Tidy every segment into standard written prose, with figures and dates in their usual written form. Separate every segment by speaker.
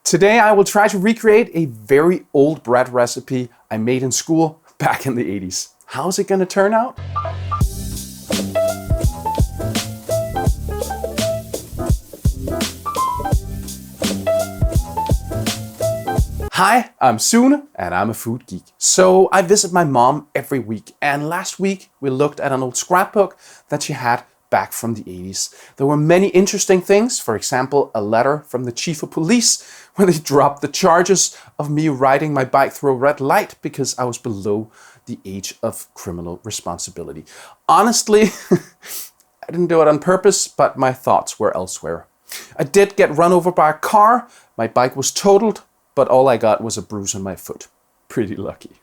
Speaker 1: Today I will try to recreate a very old bread recipe I made in school back in the 80s. How's it gonna turn out? Hi, I'm Sune and I'm a food geek. So I visit my mom every week, and last week we looked at an old scrapbook that she had back from the 80s. There were many interesting things, for example, a letter from the chief of police where they dropped the charges of me riding my bike through a red light because I was below the age of criminal responsibility. Honestly, I didn't do it on purpose, but my thoughts were elsewhere. I did get run over by a car, my bike was totaled, but all I got was a bruise on my foot. Pretty lucky.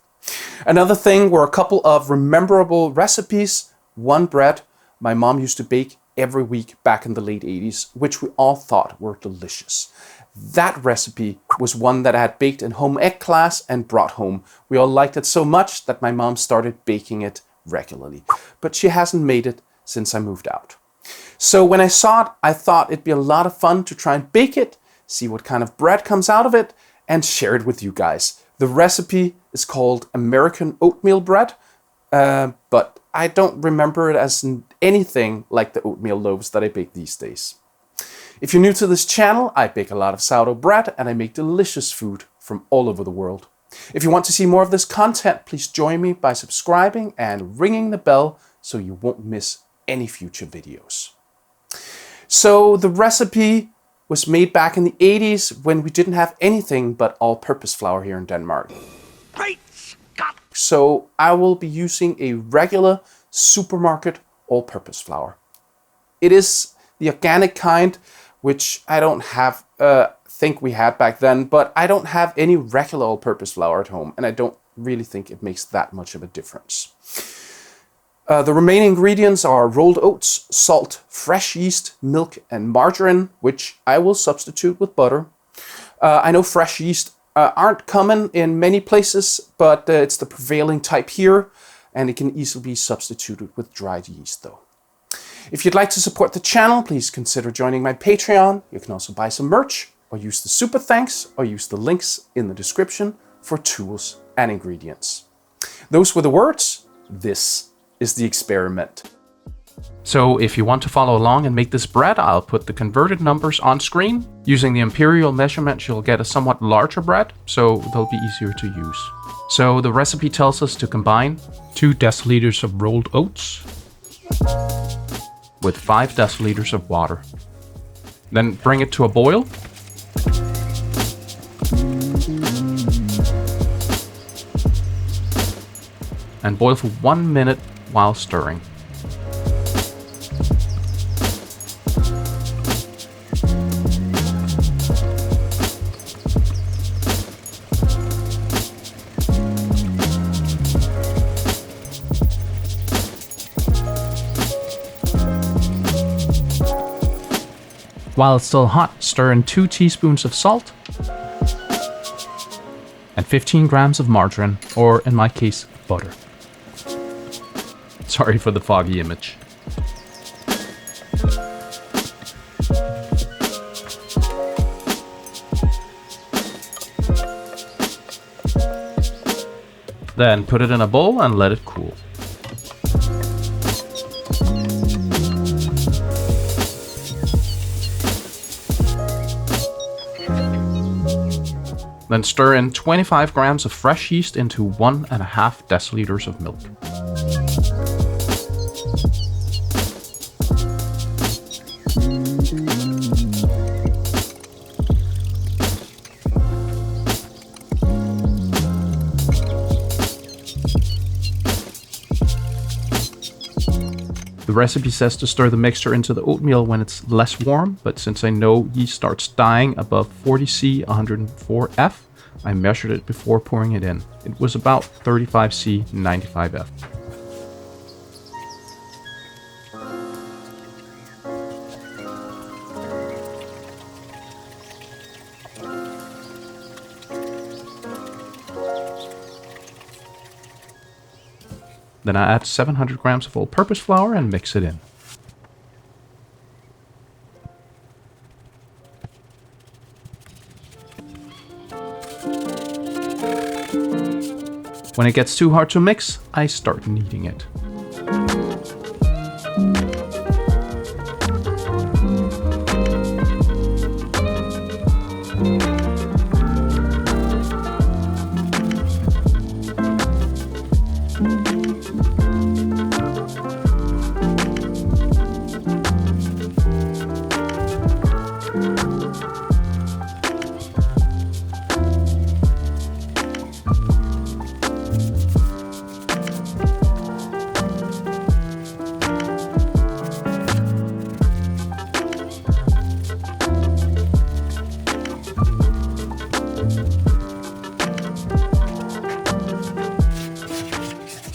Speaker 1: Another thing were a couple of rememberable recipes. One bread my mom used to bake every week back in the late 80s, which we all thought were delicious. That recipe was one that I had baked in home ec class and brought home. We all liked it so much that my mom started baking it regularly. But she hasn't made it since I moved out. So when I saw it, I thought it'd be a lot of fun to try and bake it, see what kind of bread comes out of it, and share it with you guys. The recipe is called American oatmeal bread, but I don't remember it as anything like the oatmeal loaves that I bake these days. If you're new to this channel, I bake a lot of sourdough bread and I make delicious food from all over the world. If you want to see more of this content, please join me by subscribing and ringing the bell so you won't miss any future videos. So the recipe was made back in the 80s when we didn't have anything but all-purpose flour here in Denmark.
Speaker 2: Great Scott!
Speaker 1: So I will be using a regular supermarket all-purpose flour. It is the organic kind, which I don't have, think we had back then, but I don't have any regular all-purpose flour at home, and I don't really think it makes that much of a difference. The remaining ingredients are rolled oats, salt, fresh yeast, milk, and margarine, which I will substitute with butter. I know fresh yeast aren't common in many places, but it's the prevailing type here, and it can easily be substituted with dried yeast though. If you'd like to support the channel, please consider joining my Patreon. You can also buy some merch, or use the super thanks, or use the links in the description for tools and ingredients. Those were the words. This is the experiment. So if you want to follow along and make this bread, I'll put the converted numbers on screen. Using the imperial measurement, you'll get a somewhat larger bread, so they'll be easier to use. So the recipe tells us to combine 2 deciliters of rolled oats with 5 deciliters of water. Then bring it to a boil. And boil for 1 minute while stirring. While it's still hot, stir in 2 teaspoons of salt and 15 grams of margarine, or in my case, butter. Sorry for the foggy image. Then put it in a bowl and let it cool. Then stir in 25 grams of fresh yeast into 1.5 deciliters of milk. The recipe says to stir the mixture into the oatmeal when it's less warm, but since I know yeast starts dying above 40 C 104 F, I measured it before pouring it in. It was about 35 C 95 F. Then I add 700 grams of all-purpose flour and mix it in. When it gets too hard to mix, I start kneading it.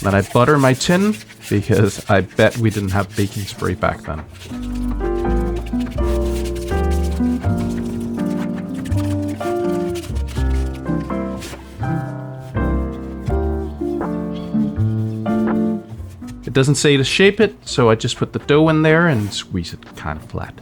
Speaker 1: Then I butter my tin, because I bet we didn't have baking spray back then. It doesn't say to shape it, so I just put the dough in there and squeeze it kind of flat.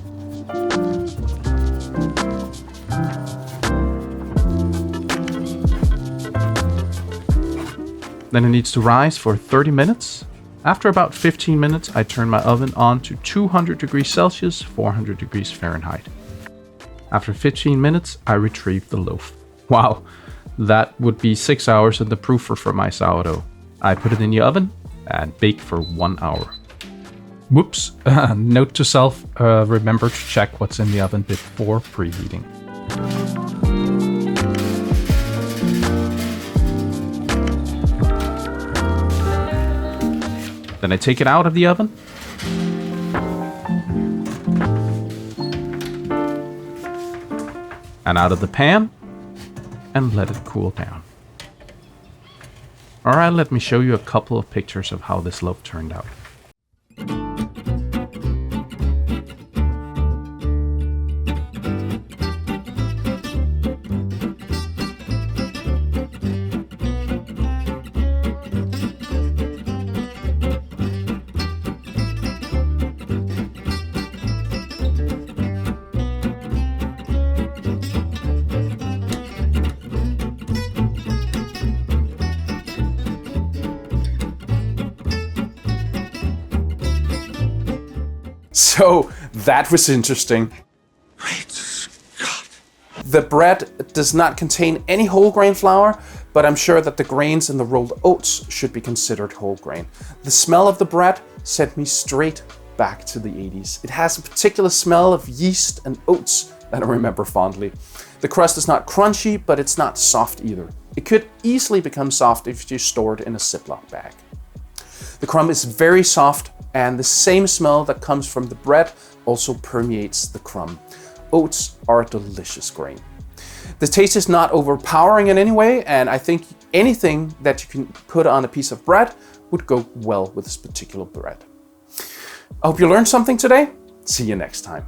Speaker 1: Then it needs to rise for 30 minutes. After about 15 minutes, I turn my oven on to 200 degrees Celsius, 400 degrees Fahrenheit. After 15 minutes, I retrieve the loaf. Wow, that would be 6 hours in the proofer for my sourdough. I put it in the oven and bake for 1 hour. Whoops, note to self, remember to check what's in the oven before preheating. Then I take it out of the oven. And out of the pan. And let it cool down. Alright, let me show you a couple of pictures of how this loaf turned out. So that was interesting.
Speaker 2: Great Scott!
Speaker 1: The bread does not contain any whole grain flour, but I'm sure that the grains in the rolled oats should be considered whole grain. The smell of the bread sent me straight back to the 80s. It has a particular smell of yeast and oats that I remember fondly. The crust is not crunchy, but it's not soft either. It could easily become soft if you store it in a Ziploc bag. The crumb is very soft, and the same smell that comes from the bread also permeates the crumb. Oats are a delicious grain. The taste is not overpowering in any way, and I think anything that you can put on a piece of bread would go well with this particular bread. I hope you learned something today. See you next time.